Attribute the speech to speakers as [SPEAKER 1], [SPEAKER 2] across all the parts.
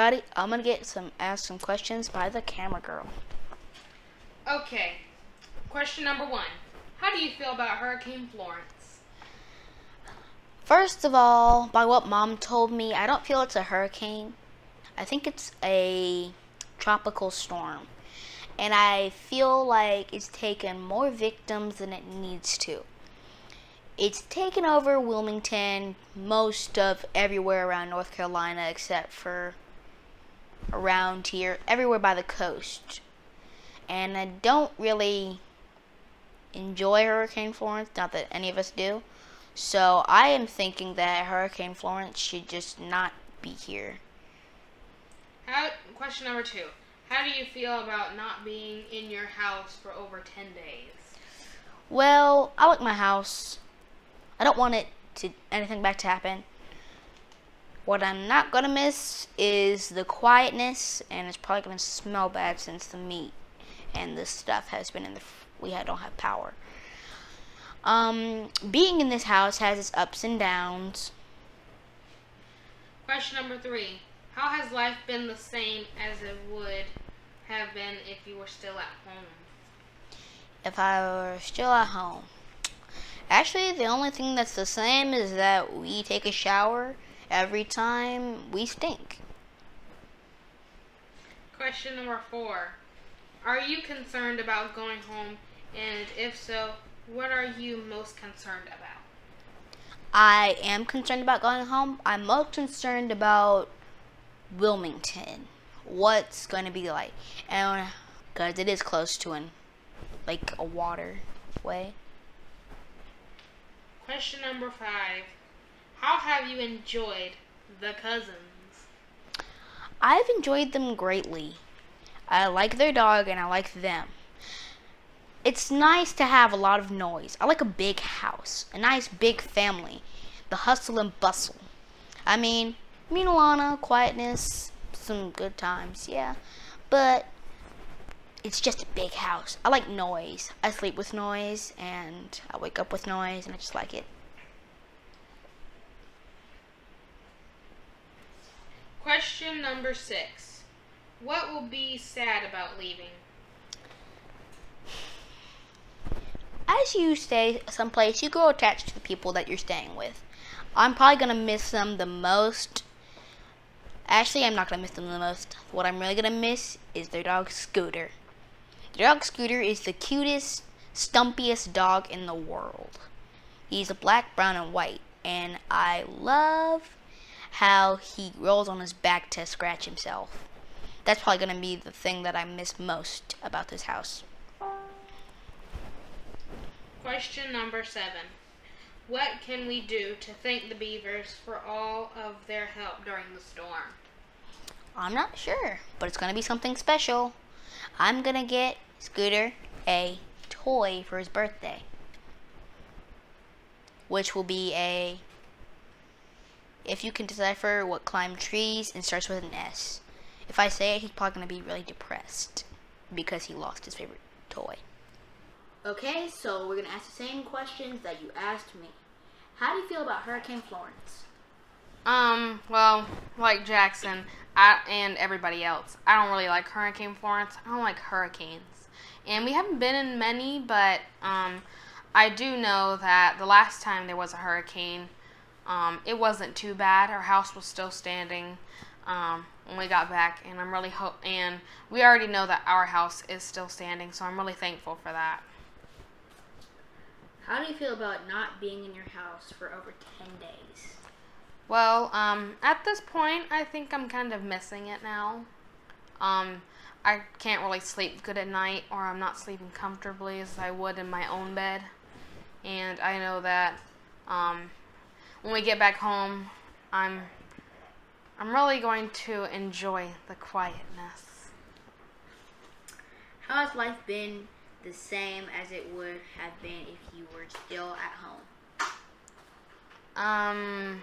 [SPEAKER 1] everybody. I'm gonna ask some questions by the camera girl.
[SPEAKER 2] Okay. Question number 1. How do you feel about Hurricane Florence?
[SPEAKER 1] First of all, by what Mom told me, I don't feel it's a hurricane. I think it's a tropical storm. And I feel like it's taken more victims than it needs to. It's taken over Wilmington, most of everywhere around North Carolina, except for around here, everywhere by the coast. And I don't really enjoy Hurricane Florence, not that any of us do. So I am thinking that Hurricane Florence should just not be here.
[SPEAKER 2] Question number 2. How do you feel about not being in your house for over 10 days?
[SPEAKER 1] Well, I like my house. I don't want anything bad to happen. What I'm not gonna miss is the quietness, and it's probably gonna smell bad since the meat and the stuff has been we don't have power. Being in this house has its ups and downs.
[SPEAKER 2] Question number 3. How has life been the same as it would have been if you were still at home?
[SPEAKER 1] If I were still at home. Actually, the only thing that's the same is that we take a shower every time we stink.
[SPEAKER 2] Question number 4. Are you concerned about going home? And if so, what are you most concerned about?
[SPEAKER 1] I am concerned about going home. I'm most concerned about Wilmington. What's going to be like. And because it is close to a waterway.
[SPEAKER 2] Question number 5. How have you enjoyed the cousins?
[SPEAKER 1] I've enjoyed them greatly. I like their dog and I like them. It's nice to have a lot of noise. I like a big house, a nice big family, the hustle and bustle. I mean, me and Alana, quietness, some good times, yeah. But it's just a big house. I like noise. I sleep with noise and I wake up with noise and I just like it.
[SPEAKER 2] Question number 6. What will be sad about leaving?
[SPEAKER 1] As you stay someplace, you grow attached to the people that you're staying with. I'm probably going to miss them the most. Actually, I'm not going to miss them the most. What I'm really going to miss is their dog, Scooter. Their dog, Scooter, is the cutest, stumpiest dog in the world. He's a black, brown, and white. And I love how he rolls on his back to scratch himself. That's probably going to be the thing that I miss most about this house.
[SPEAKER 2] Question number 7. What can we do to thank the Beavers for all of their help during the storm?
[SPEAKER 1] I'm not sure, but it's going to be something special. I'm going to get Scooter a toy for his birthday, which will be if you can decipher what climb trees and starts with an S. If I say it, he's probably going to be really depressed because he lost his favorite toy. Okay, so we're going to ask the same questions that you asked me. How do you feel about Hurricane Florence?
[SPEAKER 2] Well, like Jackson and everybody else, I don't really like Hurricane Florence. I don't like hurricanes. And we haven't been in many, but I do know that the last time there was a hurricane, it wasn't too bad. Our house was still standing when we got back, and and we already know that our house is still standing, so I'm really thankful for that.
[SPEAKER 1] How do you feel about not being in your house for over 10 days?
[SPEAKER 2] Well, at this point, I think I'm kind of missing it now. I can't really sleep good at night, or I'm not sleeping comfortably as I would in my own bed. And I know that when we get back home, I'm really going to enjoy the quietness.
[SPEAKER 1] How has life been the same as it would have been if you were still at home?
[SPEAKER 2] I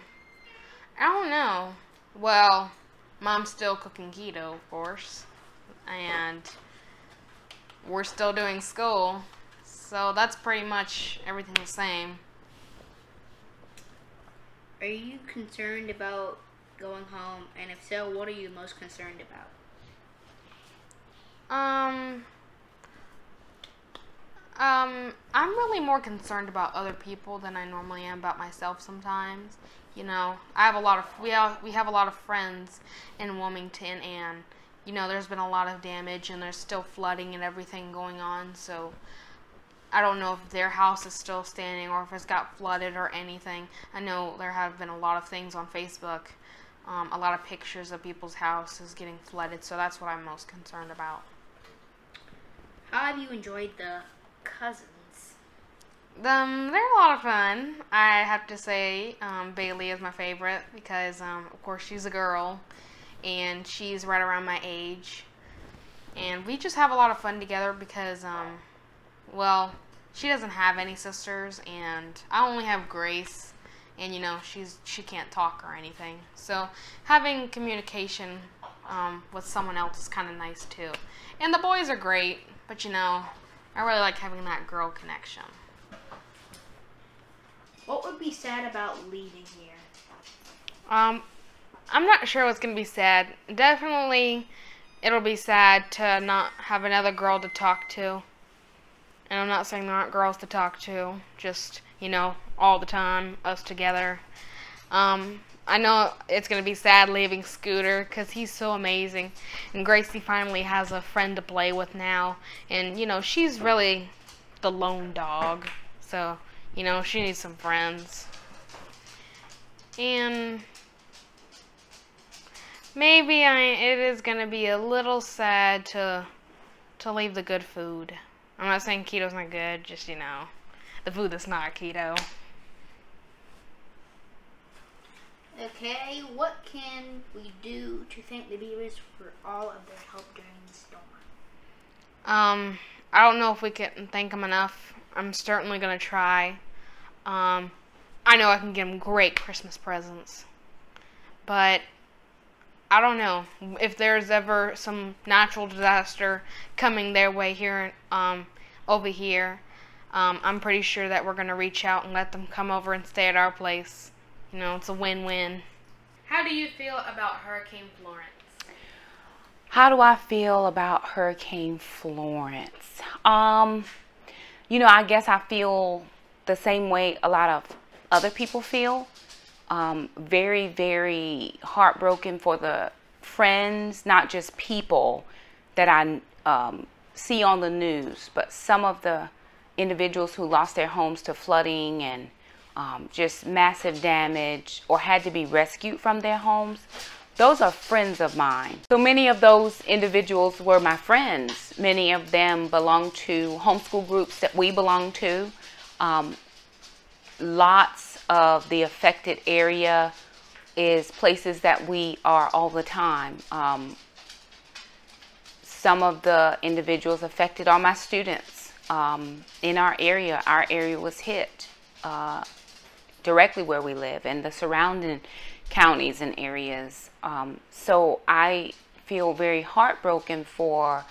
[SPEAKER 2] don't know. Well, Mom's still cooking keto, of course, and we're still doing school, so that's pretty much everything the same.
[SPEAKER 1] Are you concerned about going home? And if so, what are you most concerned about?
[SPEAKER 2] I'm really more concerned about other people than I normally am about myself sometimes. You know, we have a lot of friends in Wilmington, and you know, there's been a lot of damage, and there's still flooding and everything going on. So I don't know if their house is still standing or if it's got flooded or anything. I know there have been a lot of things on Facebook, a lot of pictures of people's houses getting flooded. So that's what I'm most concerned about.
[SPEAKER 1] How have you enjoyed the cousins?
[SPEAKER 2] They're a lot of fun. I have to say, Bailey is my favorite because, of course, she's a girl, and she's right around my age. And we just have a lot of fun together because, well, she doesn't have any sisters, and I only have Grace, and, you know, she can't talk or anything. So having communication with someone else is kind of nice, too. And the boys are great, but, you know, I really like having that girl connection.
[SPEAKER 1] What would be sad about leaving here?
[SPEAKER 2] I'm not sure what's going to be sad. Definitely, it'll be sad to not have another girl to talk to. And I'm not saying there aren't girls to talk to, just, you know, all the time, us together. I know it's going to be sad leaving Scooter because he's so amazing. And Gracie finally has a friend to play with now. And, you know, she's really the lone dog. So, you know, she needs some friends. And maybe it is going to be a little sad to leave the good food. I'm not saying keto's not good, just, you know, the food that's not keto.
[SPEAKER 1] Okay, what can we do to thank the Beavers for all of their help during the storm?
[SPEAKER 2] I don't know if we can thank them enough. I'm certainly going to try. I know I can get them great Christmas presents. But I don't know if there's ever some natural disaster coming their way here, over here. I'm pretty sure that we're going to reach out and let them come over and stay at our place. You know, it's a win-win. How do you feel about Hurricane Florence?
[SPEAKER 3] How do I feel about Hurricane Florence? You know, I guess I feel the same way a lot of other people feel. Very, very heartbroken for the friends, not just people that I see on the news, but some of the individuals who lost their homes to flooding and just massive damage or had to be rescued from their homes. Those are friends of mine. So many of those individuals were my friends. Many of them belong to homeschool groups that we belong to. Lots of the affected area is places that we are all the time. Some of the individuals affected are my students in our area. Our area was hit directly where we live and the surrounding counties and areas. So I feel very heartbroken for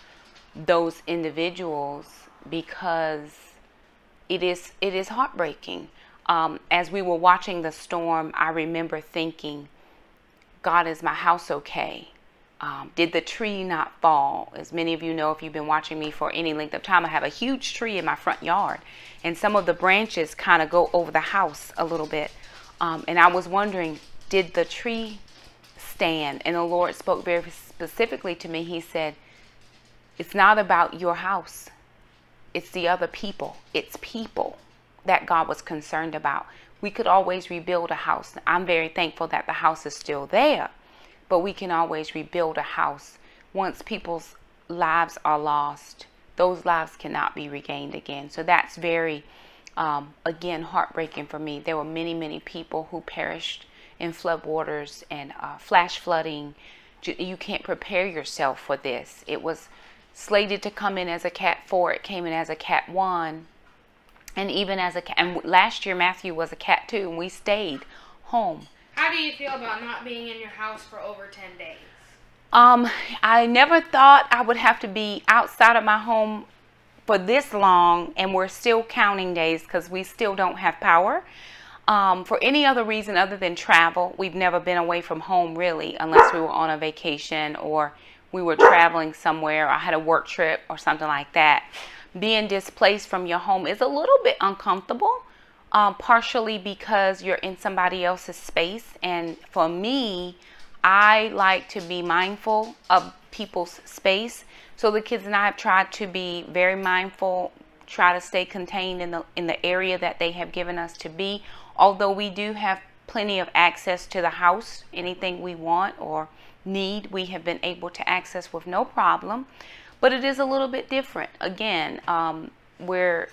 [SPEAKER 3] those individuals because it is heartbreaking. As we were watching the storm, I remember thinking, God, is my house okay? Did the tree not fall? As many of you know, if you've been watching me for any length of time, I have a huge tree in my front yard. And some of the branches kind of go over the house a little bit. And I was wondering, did the tree stand? And the Lord spoke very specifically to me. He said, it's not about your house. It's the other people. It's people that God was concerned about. We could always rebuild a house. I'm very thankful that the house is still there. But we can always rebuild a house. Once people's lives are lost, those lives cannot be regained again. So that's very, again, heartbreaking for me. There were many, many people who perished in floodwaters and flash flooding. You can't prepare yourself for this. It was slated to come in as a Cat 4. It came in as a Cat 1. And even as a Cat, and last year Matthew was a Cat 2, and we stayed home.
[SPEAKER 2] How do you feel about not being in your house for over 10 days?
[SPEAKER 3] I never thought I would have to be outside of my home for this long, and we're still counting days because we still don't have power. For any other reason other than travel, we've never been away from home really, unless we were on a vacation or we were traveling somewhere or I had a work trip or something like that. Being displaced from your home is a little bit uncomfortable, partially because you're in somebody else's space. And for me, I like to be mindful of people's space. So the kids and I have tried to be very mindful, try to stay contained in the area that they have given us to be. Although we do have plenty of access to the house, anything we want or need, we have been able to access with no problem. But it is a little bit different. Again, we're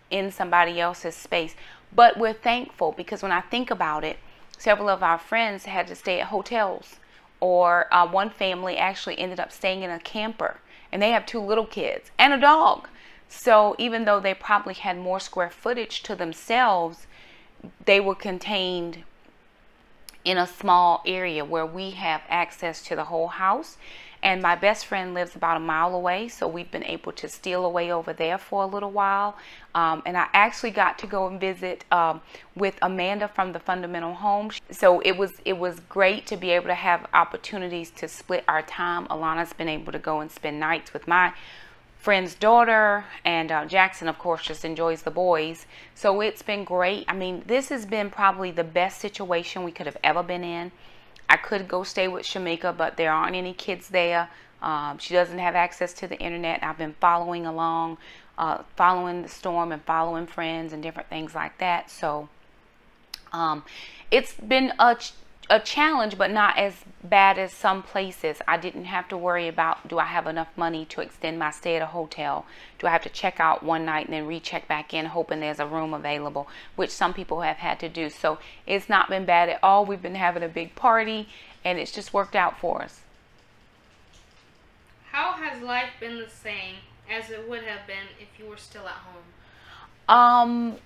[SPEAKER 3] in somebody else's space. But we're thankful because when I think about it, several of our friends had to stay at hotels. Or one family actually ended up staying in a camper. And they have 2 little kids and a dog. So even though they probably had more square footage to themselves, they were contained in a small area where we have access to the whole house. And my best friend lives about a mile away, so we've been able to steal away over there for a little while. And I actually got to go and visit with Amanda from the Fundamental Home. So it was great to be able to have opportunities to split our time. Alana's been able to go and spend nights with my friend's daughter, and Jackson, of course, just enjoys the boys. So it's been great. I mean, this has been probably the best situation we could have ever been in. I could go stay with Shakema, but there aren't any kids there. She doesn't have access to the internet. I've been following along, following the storm and following friends and different things like that. So it's been a challenge, but not as bad as some places. I didn't have to worry about, do I have enough money to extend my stay at a hotel? Do I have to check out one night and then recheck back in hoping there's a room available, which some people have had to do. So it's not been bad at all. We've been having a big party and it's just worked out for us.
[SPEAKER 2] How has life been the same as it would have been if you were still at home?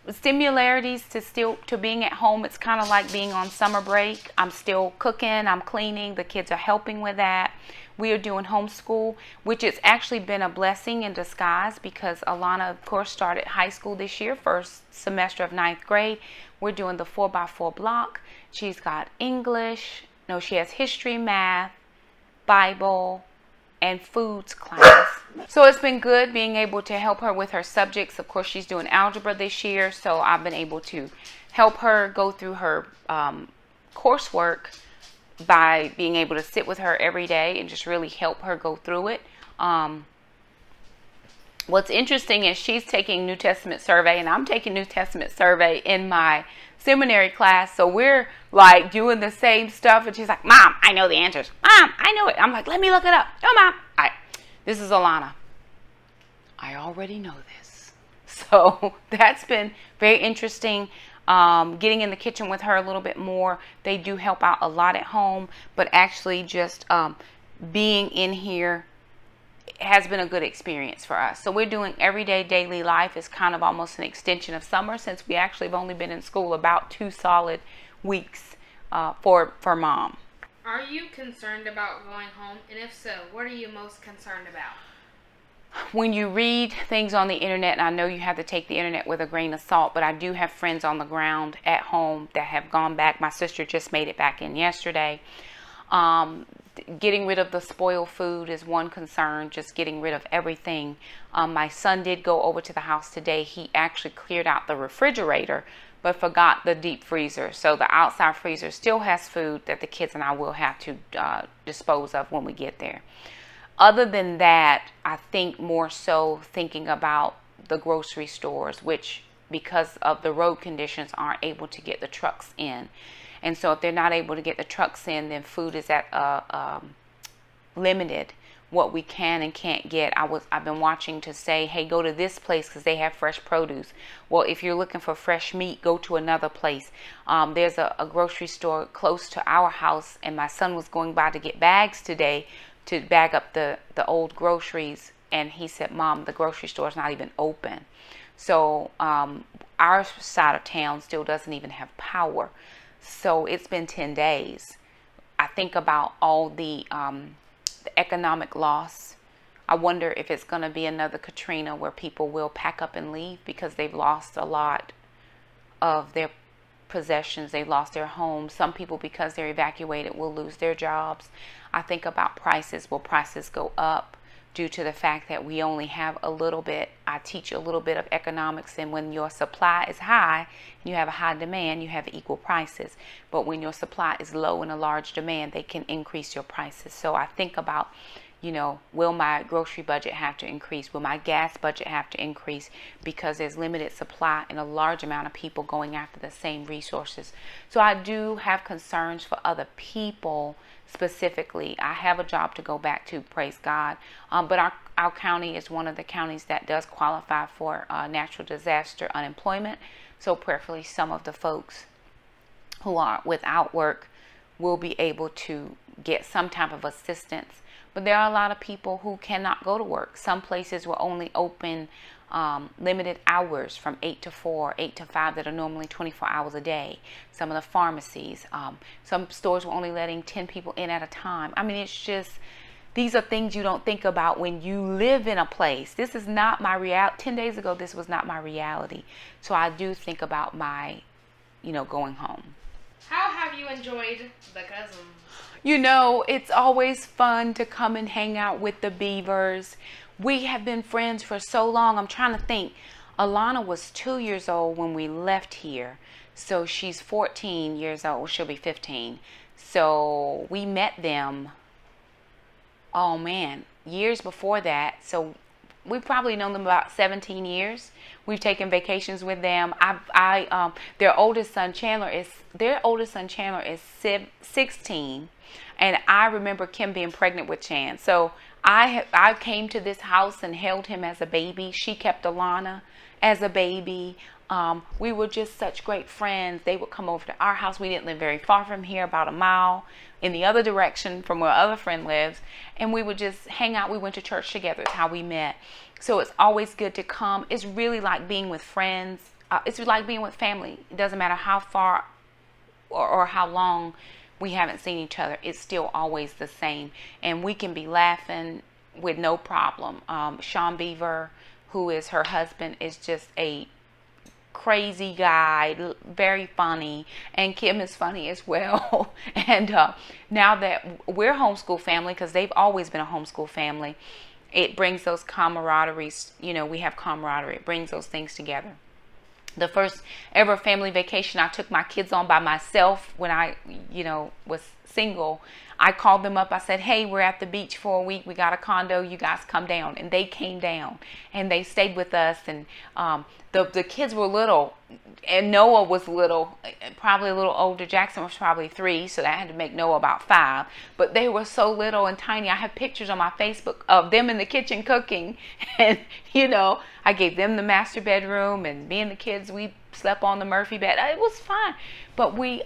[SPEAKER 3] Similarities to being at home. It's kind of like being on summer break. I'm still cooking, I'm cleaning, the kids are helping with that. We are doing homeschool, which has actually been a blessing in disguise because Alana, of course, started high school this year, first semester of 9th grade. We're doing the 4x4 block. She's got English, no, she has history, math, Bible, and foods class. So it's been good being able to help her with her subjects. Of course, she's doing algebra this year, so I've been able to help her go through her coursework by being able to sit with her every day and just really help her go through it. What's interesting is she's taking New Testament survey and I'm taking New Testament survey in my seminary class. So we're like doing the same stuff and she's like, Mom, I know the answers. Mom, I know it. I'm like, let me look it up. No, Mom. This is Alana. I already know this. So that's been very interesting. Getting in the kitchen with her a little bit more. They do help out a lot at home, but actually just being in here has been a good experience for us. So we're doing everyday daily life. Is kind of almost an extension of summer since we actually have only been in school about 2 solid weeks for Mom.
[SPEAKER 2] Are you concerned about going home? And if so, what are you most concerned about?
[SPEAKER 3] When you read things on the internet, and I know you have to take the internet with a grain of salt, but I do have friends on the ground at home that have gone back. My sister just made it back in yesterday. Getting rid of the spoiled food is one concern, just getting rid of everything. My son did go over to the house today. He actually cleared out the refrigerator, but forgot the deep freezer. So the outside freezer still has food that the kids and I will have to dispose of when we get there. Other than that, I think more so thinking about the grocery stores, which because of the road conditions aren't able to get the trucks in. And so if they're not able to get the trucks in, then food is at limited what we can and can't get. I've been watching to say, hey, go to this place because they have fresh produce. Well, if you're looking for fresh meat, go to another place. There's a grocery store close to our house, and my son was going by to get bags today to bag up the old groceries, and he said, Mom, the grocery store is not even open. So our side of town still doesn't even have power. So it's been 10 days. I think about all the economic loss. I wonder if it's going to be another Katrina where people will pack up and leave because they've lost a lot of their possessions. They lost their homes. Some people, because they're evacuated, will lose their jobs. I think about prices. Will prices go up due to the fact that we only have a little bit? I teach a little bit of economics, and when your supply is high and you have a high demand, you have equal prices. But when your supply is low and a large demand, they can increase your prices. So I think about, will my grocery budget have to increase? Will my gas budget have to increase because there's limited supply and a large amount of people going after the same resources? So I do have concerns for other people specifically. I have a job to go back to, praise God. But our county is one of the counties that does qualify for natural disaster unemployment. So prayerfully, some of the folks who are without work will be able to get some type of assistance. But there are a lot of people who cannot go to work. Some places will only open limited hours from 8 to 4, 8 to 5 that are normally 24 hours a day. Some of the pharmacies, some stores were only letting 10 people in at a time. I mean, it's just, these are things you don't think about when you live in a place. This is not my reality. 10 days ago, this was not my reality. So I do think about my, going home.
[SPEAKER 2] How have you enjoyed the cousins?
[SPEAKER 3] It's always fun to come and hang out with the Beavers. We have been friends for so long. I'm trying to think. Alana was 2 years old when we left here. So she's 14 years old. She'll be 15. So we met them, years before that. So we've probably known them about 17 years. We've taken vacations with them. Their oldest son Chandler is 16, and I remember Kim being pregnant with Chan. So I came to this house and held him as a baby. She kept Alana as a baby. We were just such great friends. They would come over to our house. We didn't live very far from here, about a mile in the other direction from where our other friend lives, and we would just hang out. We went to church together. It's how we met. So it's always good to come. It's really like being with friends. It's like being with family. It doesn't matter how far or how long we haven't seen each other. It's still always the same, and we can be laughing with no problem. Sean Beaver, who is her husband, is just a crazy guy, very funny, and Kim is funny as well. And now that we're homeschool family, because they've always been a homeschool family, it brings those camaraderies. We have camaraderie. It brings those things together. The first ever family vacation I took my kids on by myself when I, was single, I called them up. I said, hey, we're at the beach for a week. We got a condo. You guys come down. And they came down and they stayed with us. And the kids were little, and Noah was little, probably a little older. Jackson was probably 3, so that had to make Noah about 5. But they were so little and tiny. I have pictures on my Facebook of them in the kitchen cooking. And, I gave them the master bedroom, and me and the kids, we slept on the Murphy bed. It was fun. But we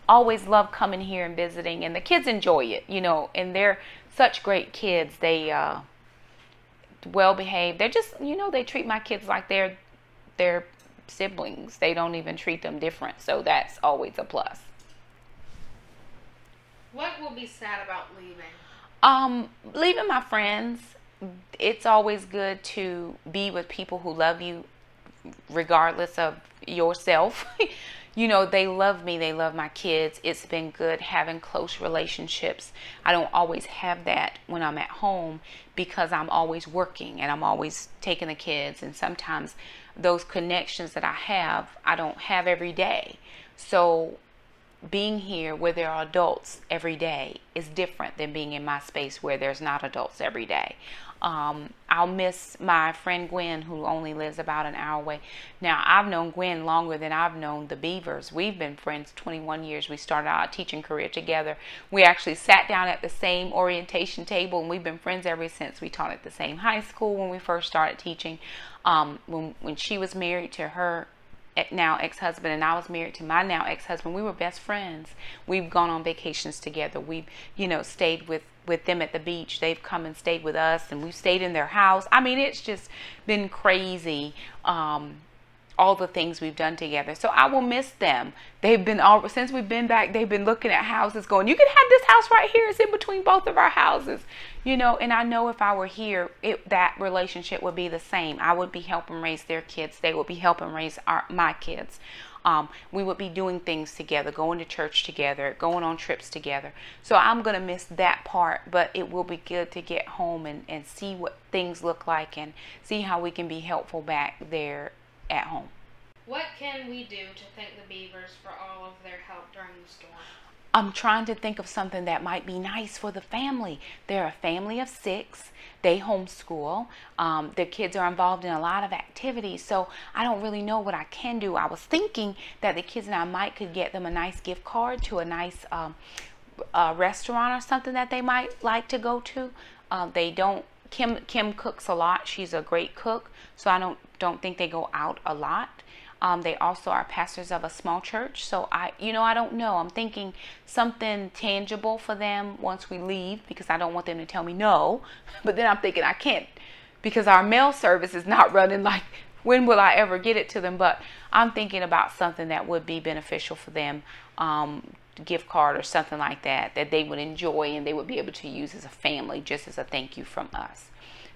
[SPEAKER 3] always love coming here and visiting, and the kids enjoy it, and they're such great kids. They well behaved. They're just, they treat my kids like they're their siblings. They don't even treat them different, so that's always a plus.
[SPEAKER 2] What will be sad about leaving?
[SPEAKER 3] Leaving my friends. It's always good to be with people who love you regardless of yourself. They love me. They love my kids. It's been good having close relationships. I don't always have that when I'm at home because I'm always working and I'm always taking the kids. And sometimes those connections that I don't have every day. So being here where there are adults every day is different than being in my space where there's not adults every day. I'll miss my friend Gwen, who only lives about an hour away. Now, I've known Gwen longer than I've known the Beavers. We've been friends 21 years. We started our teaching career together. We actually sat down at the same orientation table, and we've been friends ever since. We taught at the same high school when we first started teaching. When she was married to her now ex-husband and I was married to my now ex-husband, we were best friends. We've gone on vacations together. We've, stayed with them at the beach. They've come and stayed with us, and we've stayed in their house. I mean, it's just been crazy, all the things we've done together. So I will miss them. They've been since we've been back, they've been looking at houses going, you can have this house right here. It's in between both of our houses, and I know if I were here, that relationship would be the same. I would be helping raise their kids. They would be helping raise my kids. We would be doing things together, going to church together, going on trips together. So I'm going to miss that part, but it will be good to get home and see what things look like and see how we can be helpful back there at home.
[SPEAKER 2] What can we do to thank the Beavers for all of their help during the storm?
[SPEAKER 3] I'm trying to think of something that might be nice for the family. They're a family of 6. They homeschool. Their kids are involved in a lot of activities, so I don't really know what I can do. I was thinking that the kids and I could get them a nice gift card to a nice restaurant or something that they might like to go to. They don't. Kim cooks a lot. She's a great cook, so I don't think they go out a lot. They also are pastors of a small church. So I don't know. I'm thinking something tangible for them once we leave, because I don't want them to tell me no. But then I'm thinking I can't, because our mail service is not running. Like, when will I ever get it to them? But I'm thinking about something that would be beneficial for them, gift card or something like that they would enjoy and they would be able to use as a family, just as a thank you from us.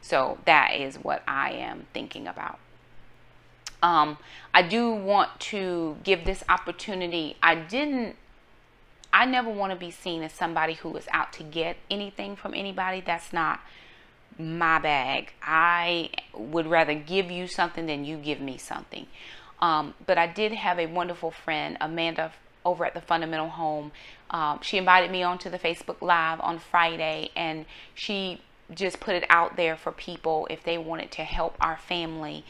[SPEAKER 3] So that is what I am thinking about. I do want to give this opportunity. I never want to be seen as somebody who is out to get anything from anybody. That's not my bag. I would rather give you something than you give me something. But I did have a wonderful friend, Amanda, over at the Fundamental Home. She invited me onto the Facebook Live on Friday, and she just put it out there for people if they wanted to help our family.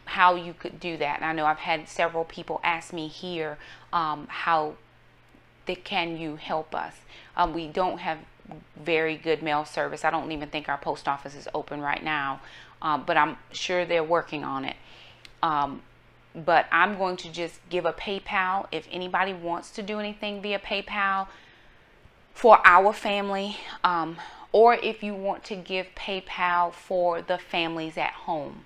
[SPEAKER 3] How you could do that. And I know I've had several people ask me here, how can you help us? We don't have very good mail service. I don't even think our post office is open right now, but I'm sure they're working on it. But I'm going to just give a PayPal if anybody wants to do anything via PayPal for our family, or if you want to give PayPal for the families at home,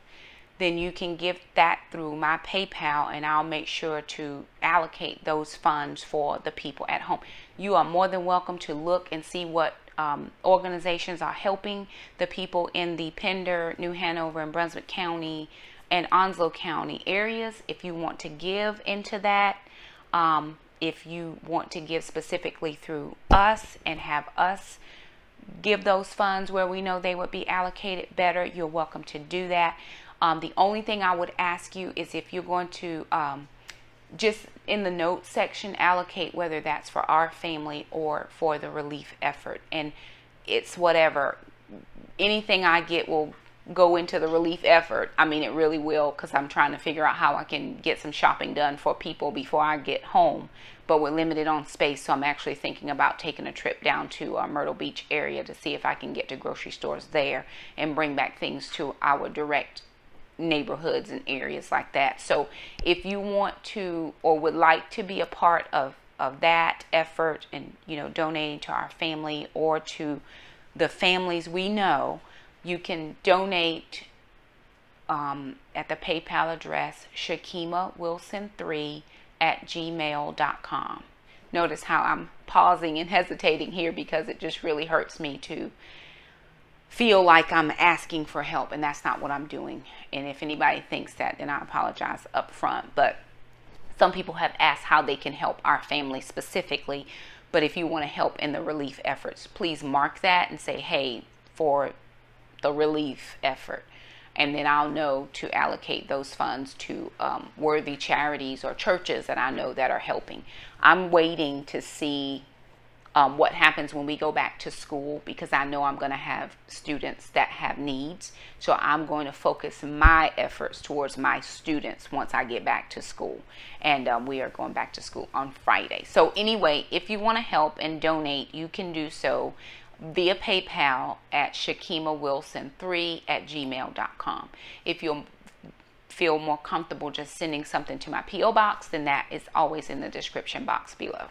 [SPEAKER 3] then you can give that through my PayPal, and I'll make sure to allocate those funds for the people at home. You are more than welcome to look and see what organizations are helping the people in the Pender, New Hanover, and Brunswick County and Onslow County areas. If you want to give into that, if you want to give specifically through us and have us give those funds where we know they would be allocated better, you're welcome to do that. The only thing I would ask you is if you're going to just in the notes section allocate whether that's for our family or for the relief effort. And it's whatever. Anything I get will go into the relief effort. I mean, it really will, because I'm trying to figure out how I can get some shopping done for people before I get home. But we're limited on space, so I'm actually thinking about taking a trip down to our Myrtle Beach area to see if I can get to grocery stores there and bring back things to our direct neighborhoods and areas like that. So if you want to or would like to be a part of that effort and, donating to our family or to the families we know, you can donate at the PayPal address ShakemaWilson3@gmail.com. Notice how I'm pausing and hesitating here, because it just really hurts me to feel like I'm asking for help, and that's not what I'm doing. And if anybody thinks that, then I apologize up front. But some people have asked how they can help our family specifically. But if you want to help in the relief efforts, please mark that and say, hey, for the relief effort. And then I'll know to allocate those funds to worthy charities or churches that I know that are helping. I'm waiting to see what happens when we go back to school, because I know I'm going to have students that have needs. So I'm going to focus my efforts towards my students once I get back to school. And we are going back to school on Friday. So anyway, if you want to help and donate, you can do so via PayPal at ShakemaWilson3@gmail.com. If you'll feel more comfortable just sending something to my P.O. box, then that is always in the description box below.